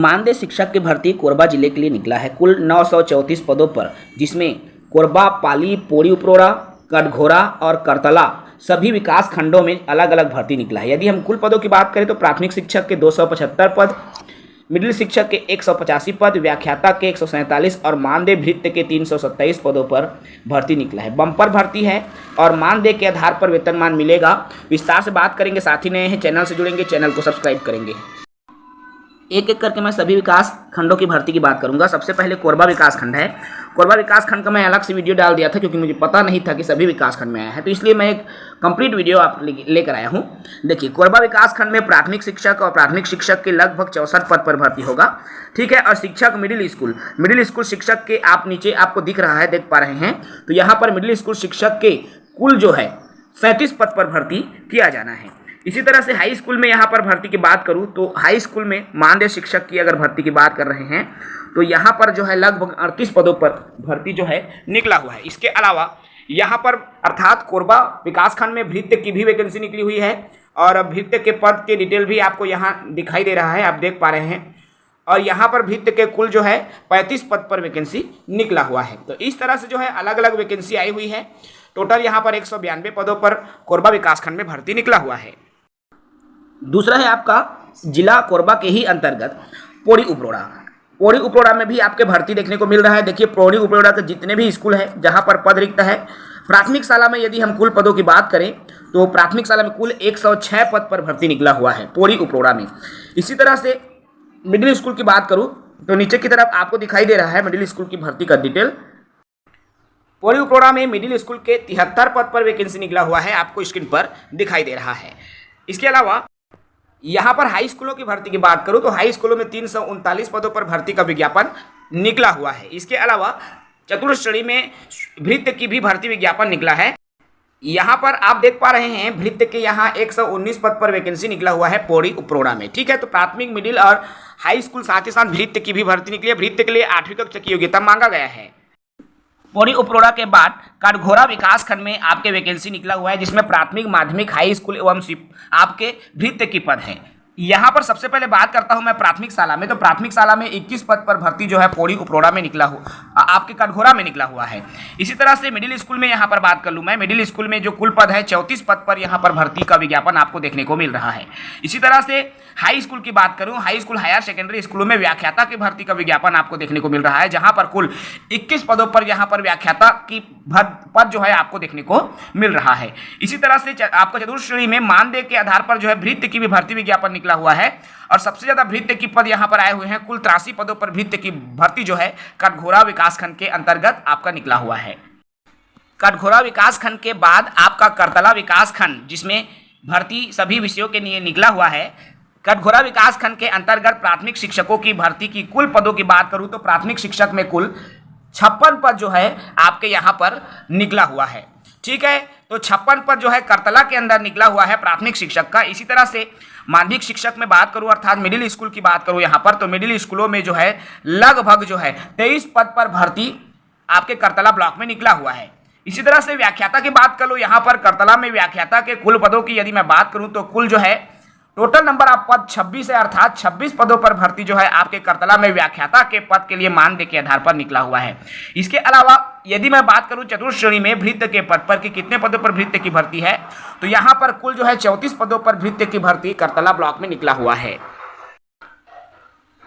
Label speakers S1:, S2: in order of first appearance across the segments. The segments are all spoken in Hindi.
S1: मानदेय शिक्षक की भर्ती कोरबा जिले के लिए निकला है। कुल 934 पदों पर, जिसमें कोरबा, पाली, पोड़ी उपरोड़ा, कटघोरा और करतला सभी विकास खंडों में अलग अलग भर्ती निकला है। यदि हम कुल पदों की बात करें तो प्राथमिक शिक्षक के 275 पद, मिडिल शिक्षक के 185 पद, व्याख्याता के 147 और मानदेय भृत्य के 327 पदों पर भर्ती निकला है। बम्पर भर्ती है और मानदेय के आधार पर वेतनमान मिलेगा। विस्तार से बात करेंगे। साथी नए हैं, चैनल से जुड़ेंगे, चैनल को सब्सक्राइब करेंगे। एक एक करके मैं सभी विकास खंडों की भर्ती की बात करूंगा। सबसे पहले कोरबा विकास खंड है। कोरबा विकास खंड का मैं अलग से वीडियो डाल दिया था क्योंकि मुझे पता नहीं था कि सभी विकास खंड में आया है, तो इसलिए मैं एक कंप्लीट वीडियो आप लेकर आया हूं। देखिए, कोरबा विकास खंड में प्राथमिक शिक्षक और प्राथमिक शिक्षक के लगभग 64 पद पर भर्ती होगा, ठीक है। और शिक्षक मिडिल स्कूल शिक्षक के आप नीचे आपको दिख रहा है, देख पा रहे हैं, तो यहाँ पर मिडिल स्कूल शिक्षक के कुल जो है 37 पद पर भर्ती किया जाना है। इसी तरह से हाई स्कूल में यहाँ पर भर्ती की बात करूँ तो हाई स्कूल में मानदेय शिक्षक की अगर भर्ती की बात कर रहे हैं तो यहाँ पर जो है लगभग 38 पदों पर भर्ती जो है निकला हुआ है। इसके अलावा यहाँ पर अर्थात कोरबा विकासखंड में भृत्य की भी वैकेंसी निकली हुई है और भृत्य के पद के डिटेल भी आपको यहाँ दिखाई दे रहा है, आप देख पा रहे हैं। और यहाँ पर भृत्य के कुल जो है 35 पद पर वैकेंसी निकला हुआ है। तो इस तरह से जो है अलग अलग वैकेंसी आई हुई है। टोटल यहाँ पर 192 पदों पर कोरबा विकासखंड में भर्ती निकला हुआ है। दूसरा है आपका जिला कोरबा के ही अंतर्गत पोड़ी उपरोड़ा। पोड़ी उपरोड़ा में भी आपके भर्ती देखने को मिल रहा है। देखिए, पोड़ी उपरोड़ा के जितने भी स्कूल है जहां पर पद रिक्त है, प्राथमिक शाला में यदि हम कुल पदों की बात करें तो प्राथमिक शाला में कुल 106 पद पर भर्ती निकला हुआ है पोड़ी उपरोड़ा में। इसी तरह से मिडिल स्कूल की बात करूं तो नीचे की तरफ आपको दिखाई दे रहा है मिडिल स्कूल की भर्ती का डिटेल। पोड़ी उपरोड़ा में मिडिल स्कूल के 73 पद पर वैकेंसी निकला हुआ है, आपको स्क्रीन पर दिखाई दे रहा है। इसके अलावा यहाँ पर हाई स्कूलों की भर्ती की बात करूँ तो हाई स्कूलों में 339 पदों पर भर्ती का विज्ञापन निकला हुआ है। इसके अलावा चतुर्थ श्रेणी में भृत्य की भी भर्ती विज्ञापन निकला है। यहाँ पर आप देख पा रहे हैं भृत्य के यहाँ 119 पद पर वैकेंसी निकला हुआ है पोड़ी उपरोड़ा में, ठीक है। तो प्राथमिक, मिडिल और हाई स्कूल साथ ही साथ भृत्य की भी भर्ती निकली है। भृत्य के लिए 8वीं कक्षा की योग्यता मांगा गया है। पोड़ी उपरोड़ा के बाद कटघोरा विकास खंड में आपके वैकेंसी निकला हुआ है, जिसमें प्राथमिक, माध्यमिक, हाई स्कूल एवं आपके भृत्य की पद हैं। यहाँ पर सबसे पहले बात करता हूँ मैं प्राथमिक शाला में। तो प्राथमिक शाला में 21 पद पर भर्ती जो है पोड़ी उपरोड़ा में निकला हुआ, आपके कटघोरा में निकला हुआ है। इसी तरह से मिडिल स्कूल में यहाँ पर बात कर लूँ मैं, मिडिल स्कूल में जो कुल पद है 34 पद पर यहाँ पर भर्ती का विज्ञापन आपको देखने को मिल रहा है। इसी तरह से हाई स्कूल की बात करूँ, हाई स्कूल, हायर सेकेंडरी स्कूलों में व्याख्याता की भर्ती का विज्ञापन आपको देखने को मिल रहा है, जहाँ पर कुल 21 पदों पर यहाँ पर व्याख्याता की पद जो है आपको देखने को मिल रहा है। इसी तरह से आपको चतुर्थ श्रेणी में मानदेय के आधार पर जो है भृत्य की भी भर्ती विज्ञापन निकला हुआ है और सबसे ज्यादा भृत्य की पद यहाँ पर आए हुए हैं। कुल 83 पदों पर भृत्य की भर्ती जो है कटघोरा विकासखंड के अंतर्गत आपका निकला हुआ है। कटघोरा विकासखंड के बाद आपका करतला विकासखंड, जिसमें भर्ती सभी विषयों के लिए निकला हुआ है। कटघोरा विकासखंड के अंतर्गत प्राथमिक शिक्षकों की भर्ती की कुल पदों की बात करूं तो प्राथमिक शिक्षक में कुल 56 पद जो है आपके यहाँ पर निकला हुआ है, ठीक है। तो 56 पद जो है करतला के अंदर निकला हुआ है प्राथमिक शिक्षक का। इसी तरह से माध्यमिक शिक्षक में बात करूं अर्थात मिडिल स्कूल की बात करूं यहाँ पर, तो मिडिल स्कूलों में जो है लगभग जो है 23 पद पर भर्ती आपके करतला ब्लॉक में निकला हुआ है। इसी तरह से व्याख्याता की बात करूं, यहाँ पर करतला में व्याख्याता के कुल पदों की यदि मैं बात करूं तो कुल जो है टोटल नंबर आप पद 26 है, अर्थात 26 पदों पर भर्ती जो है आपके करतला में व्याख्याता के पद के लिए मानदेय के आधार पर निकला हुआ है। इसके अलावा यदि मैं बात करूं चतुर्थ श्रेणी में भृत्य के पद पर कि कितने पदों पर भृत्य की भर्ती है, तो यहाँ पर कुल जो है 34 पदों पर भृत्य की भर्ती करतला ब्लॉक में निकला हुआ है।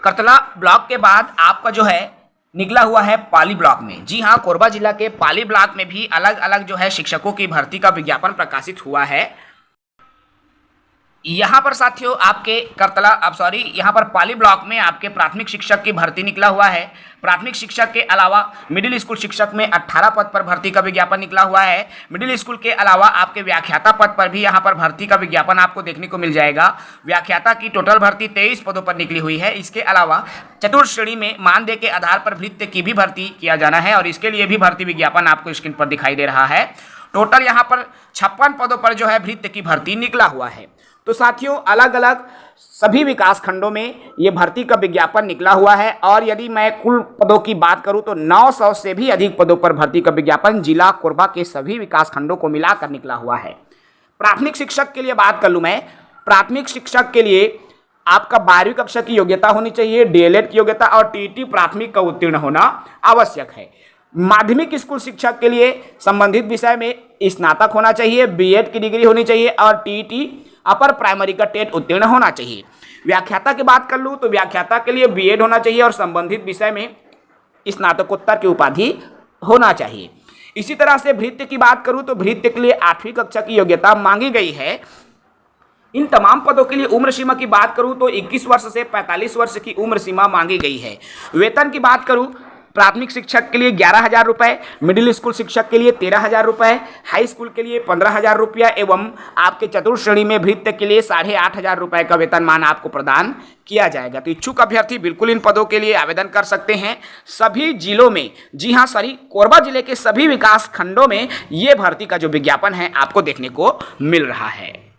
S1: करतला ब्लॉक के बाद आपका जो है निकला हुआ है पाली ब्लॉक में। जी हाँ, कोरबा जिला के पाली ब्लॉक में भी अलग अलग जो है शिक्षकों की भर्ती का विज्ञापन प्रकाशित हुआ है। यहाँ पर साथियों आपके यहाँ पर पाली ब्लॉक में आपके प्राथमिक शिक्षक की भर्ती निकला हुआ है। प्राथमिक शिक्षक के अलावा मिडिल स्कूल शिक्षक में 18 पद पर भर्ती का विज्ञापन निकला हुआ है। मिडिल स्कूल के अलावा आपके व्याख्याता पद पर भी यहाँ पर भर्ती का विज्ञापन आपको देखने को मिल जाएगा। व्याख्याता की टोटल भर्ती 23 पदों पर निकली हुई है। इसके अलावा चतुर्थ श्रेणी में मानदेय के आधार पर भृत्य की भी भर्ती किया जाना है और इसके लिए भी भर्ती विज्ञापन आपको स्क्रीन पर दिखाई दे रहा है। टोटल यहाँ पर 56 पदों पर जो है भृत्य की भर्ती निकला हुआ है। तो साथियों अलग अलग सभी विकास खंडों में ये भर्ती का विज्ञापन निकला हुआ है और यदि मैं कुल पदों की बात करूं तो 900 से भी अधिक पदों पर भर्ती का विज्ञापन जिला कोरबा के सभी विकास खंडों को मिलाकर निकला हुआ है। प्राथमिक शिक्षक के लिए बात कर लूं मैं, प्राथमिक शिक्षक के लिए आपका 12वीं कक्षा की योग्यता होनी चाहिए, डीएलएड की योग्यता और टीईटी प्राथमिक का उत्तीर्ण होना आवश्यक है। माध्यमिक स्कूल शिक्षक के लिए संबंधित विषय में स्नातक होना चाहिए, बीएड की डिग्री होनी चाहिए और टीईटी अपर प्राइमरी का टेट उत्तीर्ण होना चाहिए। व्याख्याता की बात कर लूँ तो व्याख्याता के लिए बीएड होना चाहिए और संबंधित विषय में स्नातकोत्तर की उपाधि होना चाहिए। इसी तरह से भृत्य की बात करूं तो भृत्य के लिए 8वीं कक्षा की योग्यता मांगी गई है। इन तमाम पदों के लिए उम्र सीमा की बात करूं तो 21 वर्ष से 45 वर्ष की उम्र सीमा मांगी गई है। वेतन की बात करूं, प्राथमिक शिक्षक के लिए 11,000 रुपये, मिडिल स्कूल शिक्षक के लिए 13,000 रुपये, हाई स्कूल के लिए 15,000 रुपया एवं आपके चतुर्थ श्रेणी में भृत्य के लिए 8,500 रुपये का वेतनमान आपको प्रदान किया जाएगा। तो इच्छुक अभ्यर्थी बिल्कुल इन पदों के लिए आवेदन कर सकते हैं। सभी जिलों में, जी हाँ सॉरी, कोरबा जिले के सभी विकास खंडों में ये भर्ती का जो विज्ञापन है आपको देखने को मिल रहा है।